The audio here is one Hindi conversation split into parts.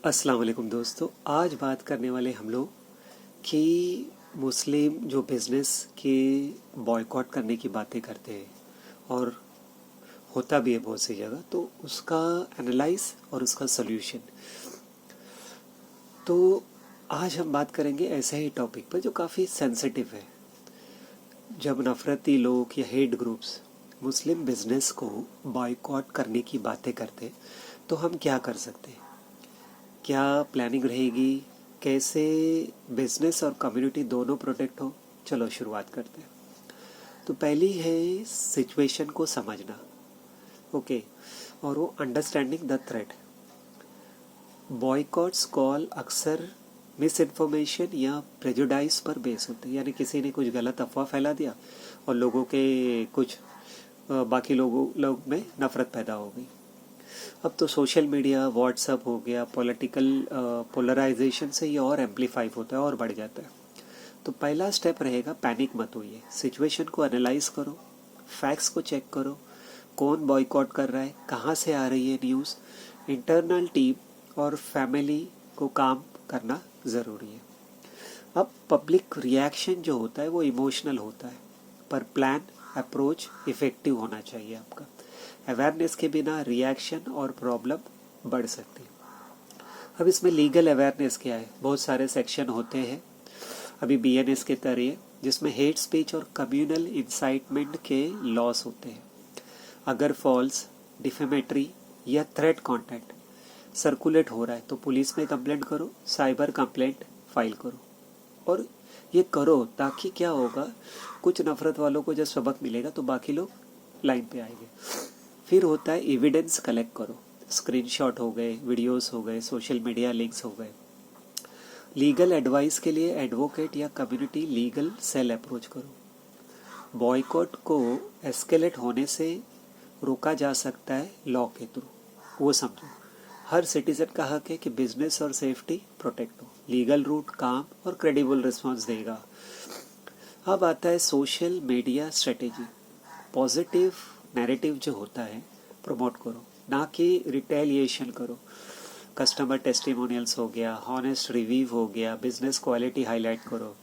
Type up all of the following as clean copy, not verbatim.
अस्सलाम वालेकुम दोस्तों। आज बात करने वाले हम लोग कि मुस्लिम जो बिज़नेस के बॉयकॉट करने की बातें करते हैं और होता भी है बहुत सी जगह, तो उसका एनालाइज और उसका सॉल्यूशन। तो आज हम बात करेंगे ऐसे ही टॉपिक पर जो काफ़ी सेंसिटिव है। जब नफ़रती लोग या हेट ग्रुप्स मुस्लिम बिज़नेस को बॉयकॉट करने की बातें करते तो हम क्या कर सकते हैं, क्या प्लानिंग रहेगी, कैसे बिजनेस और कम्युनिटी दोनों प्रोटेक्ट हो। चलो शुरुआत करते हैं। तो पहली है सिचुएशन को समझना, ओके, और वो अंडरस्टैंडिंग द थ्रेट। बॉयकॉट्स कॉल अक्सर मिस इन्फॉर्मेशन या प्रेजुडाइज पर बेस होते हैं, यानी किसी ने कुछ गलत अफवाह फैला दिया और लोगों के कुछ बाकी लोग में नफ़रत पैदा हो गई। अब तो सोशल मीडिया, व्हाट्सअप हो गया, पॉलिटिकल पोलराइजेशन से ये और एम्पलीफाई होता है और बढ़ जाता है। तो पहला स्टेप रहेगा, पैनिक मत होइए, सिचुएशन को एनालाइज करो, फैक्ट्स को चेक करो, कौन बॉयकॉट कर रहा है, कहाँ से आ रही है न्यूज़। इंटरनल टीम और फैमिली को काम करना ज़रूरी है। अब पब्लिक रिएक्शन जो होता है वो इमोशनल होता है, पर प्लान अप्रोच इफ़ेक्टिव होना चाहिए आपका। अवेयरनेस के बिना रिएक्शन और प्रॉब्लम बढ़ सकती है। अब इसमें लीगल अवेयरनेस क्या है, बहुत सारे सेक्शन होते हैं अभी बीएनएस के तहत, जिसमें हेट स्पीच और कम्युनल इंसाइटमेंट के लॉस होते हैं। अगर फॉल्स, डिफेमेटरी या थ्रेट कंटेंट सर्कुलेट हो रहा है तो पुलिस में कंप्लेंट करो, साइबर कंप्लेंट फाइल करो। और ये करो ताकि क्या होगा, कुछ नफरत वालों को जब सबक मिलेगा तो बाकी लोग लाइन पे आएंगे। फिर होता है एविडेंस कलेक्ट करो, स्क्रीनशॉट हो गए, वीडियोस हो गए, सोशल मीडिया लिंक्स हो गए। लीगल एडवाइस के लिए एडवोकेट या कम्युनिटी लीगल सेल अप्रोच करो। बॉयकॉट को एस्केलेट होने से रोका जा सकता है लॉ के थ्रू, वो समझो। हर सिटीजन का हक है कि बिजनेस और सेफ्टी प्रोटेक्ट हो। लीगल रूट काम और क्रेडिबल रिस्पॉन्स देगा। अब आता है social media strategy. Positive narrative जो होता है प्रमोट करो, ना कि रिटेलिएशन करो। कस्टमर टेस्टिमोनियल्स हो गया, हॉनेस्ट रिव्यू हो गया, बिजनेस क्वालिटी हाईलाइट करो।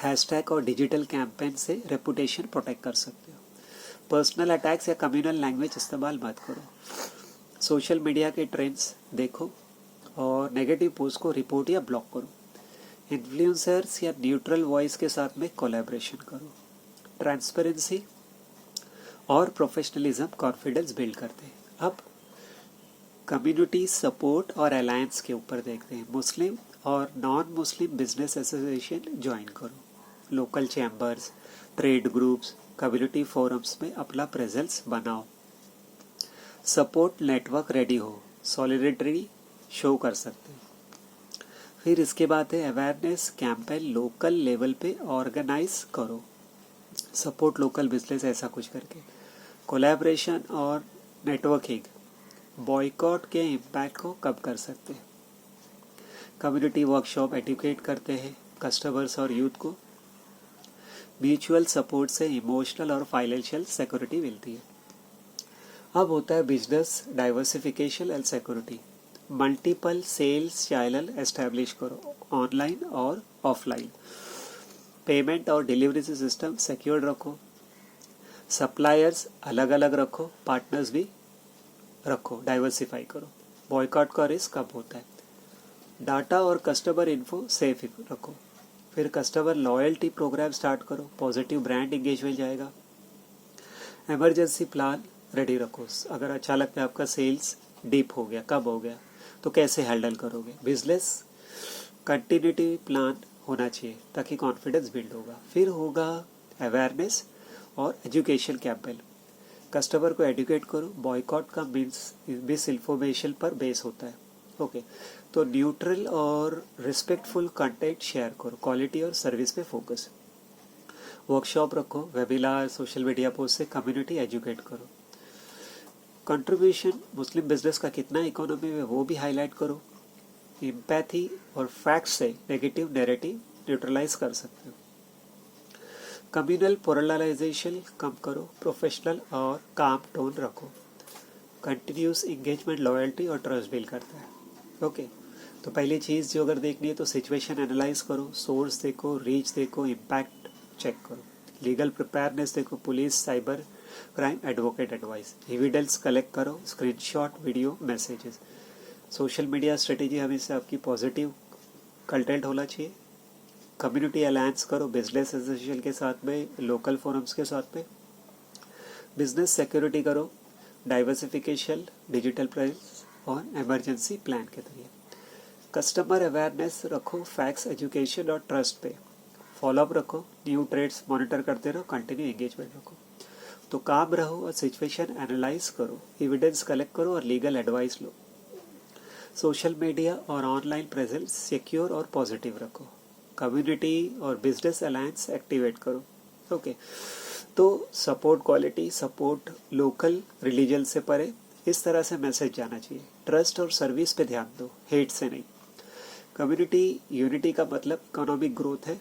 हैशटैग और डिजिटल कैंपेन से रेपुटेशन प्रोटेक्ट कर सकते हो। पर्सनल अटैक्स या कम्युनल लैंग्वेज इस्तेमाल मत करो। सोशल मीडिया के ट्रेंड्स देखो और नेगेटिव पोस्ट को रिपोर्ट या ब्लॉक करो। इन्फ्लुएंसर्स या न्यूट्रल वॉइस के साथ में कोलैबोरेशन करो। ट्रांसपेरेंसी और प्रोफेशनलिज्म कॉन्फिडेंस बिल्ड करते हैं। अब कम्युनिटी सपोर्ट और अलायंस के ऊपर देखते हैं। मुस्लिम और non Muslim business association join करो। Local chambers, trade groups, community forums में अपना प्रेजेंस बनाओ। सपोर्ट नेटवर्क रेडी हो, सॉलिडेरिटी शो कर सकते हैं। फिर इसके बाद है अवेयरनेस कैंपेन, लोकल लेवल पे ऑर्गेनाइज करो। सपोर्ट लोकल बिजनेस, ऐसा कुछ करके। कोलैबोरेशन और नेटवर्किंग बॉयकॉट के इम्पैक्ट को कम कर सकते हैं। कम्युनिटी वर्कशॉप एडुकेट करते हैं कस्टमर्स और यूथ को। म्यूचुअल सपोर्ट से इमोशनल और फाइनेंशियल सिक्योरिटी मिलती है। अब होता है business diversification and security. Multiple sales channel establish करो, ऑनलाइन और ऑफलाइन। पेमेंट और डिलीवरी सिस्टम सिक्योर रखो। सप्लायर्स अलग अलग रखो, पार्टनर्स भी रखो, डाइवर्सिफाई करो। बॉयकॉट का रिस्क कम होता है। डाटा और कस्टमर इन्फो सेफ रखो। फिर कस्टमर लॉयल्टी प्रोग्राम स्टार्ट करो, पॉजिटिव ब्रांड इंगेजमेंट जाएगा। इमरजेंसी प्लान रेडी रखो, अगर अचानक में आपका सेल्स डीप हो गया, कम हो गया, तो कैसे हैंडल करोगे। बिजनेस कंटिन्यूटी प्लान होना चाहिए ताकि कॉन्फिडेंस बिल्ड होगा। फिर होगा अवेयरनेस और एजुकेशन कैंपेन। कस्टमर को एडुकेट करो। बॉयकॉट का मिस इन्फॉर्मेशन पर बेस होता है, ओके। तो न्यूट्रल और रिस्पेक्टफुल कंटेंट शेयर करो, क्वालिटी और सर्विस पे फोकस। वर्कशॉप रखो, वेबिनार, सोशल मीडिया पोस्ट से कम्युनिटी एजुकेट करो। कंट्रीब्यूशन मुस्लिम बिजनेस का कितना इकोनॉमी में वो भी हाईलाइट करो। एम्पैथी और फैक्ट्स से नेगेटिव नैरेटिव न्यूट्रलाइज कर सकते हो। कम्युनल पोलराइजेशन कम करो, प्रोफेशनल और काम टोन रखो। कंटिन्यूस इंगेजमेंट लॉयल्टी और ट्रस्ट बिल्ड करता है। ओके तो पहली चीज़ जो अगर देखनी है तो सिचुएशन एनालाइज करो, सोर्स देखो, रीच देखो, इम्पैक्ट चेक करो, लीगल प्रिपेयरनेस देखो, police, cyber crime, advocate advice, evidence collect करो, screenshot, video, messages. Social media strategy हमेशा आपकी पॉजिटिव कंटेंट होना चाहिए। कम्युनिटी अलायंस करो बिजनेस एसोसिएशन के साथ में, लोकल फोरम्स के साथ में। बिजनेस सिक्योरिटी करो, डाइवर्सिफिकेशन, डिजिटल प्राइस और इमरजेंसी प्लान के जरिए। कस्टमर अवेयरनेस रखो, फैक्ट्स, एजुकेशन और ट्रस्ट पे। फॉलोअप रखो, न्यू ट्रेड्स मॉनिटर करते रहो, कंटिन्यू एंगेजमेंट रखो। तो काम रहो और सिचुएशन एनालाइज करो, एविडेंस कलेक्ट करो और लीगल एडवाइस लो। सोशल मीडिया और ऑनलाइन प्रेजेंस सिक्योर और पॉजिटिव रखो। कम्युनिटी और बिजनेस अलायंस एक्टिवेट करो। ओके तो support quality, support local, religion से परे, इस तरह से मैसेज जाना चाहिए। ट्रस्ट और सर्विस पे ध्यान दो, हेट से नहीं। कम्युनिटी यूनिटी का मतलब इकोनॉमिक ग्रोथ है।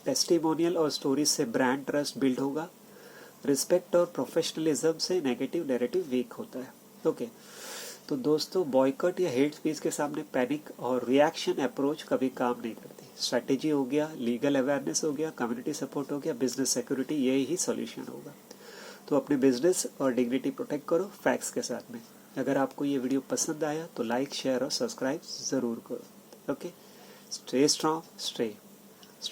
टेस्टिमोनियल और स्टोरीज से ब्रांड ट्रस्ट बिल्ड होगा। रिस्पेक्ट और प्रोफेशनलिज्म से नेगेटिव नैरेटिव वीक होता है। ओके तो दोस्तों बॉयकॉट या हेट स्पीच के सामने पैनिक और रिएक्शन अप्रोच कभी काम नहीं करती। स्ट्रैटेजी हो गया, लीगल अवेयरनेस हो गया, कम्युनिटी सपोर्ट हो गया, बिजनेस सिक्योरिटी, यही ही सॉल्यूशन होगा। तो अपने बिजनेस और डिग्निटी प्रोटेक्ट करो फैक्ट्स के साथ में। अगर आपको ये वीडियो पसंद आया तो लाइक, शेयर और सब्सक्राइब ज़रूर करो। Okay stay strong, stay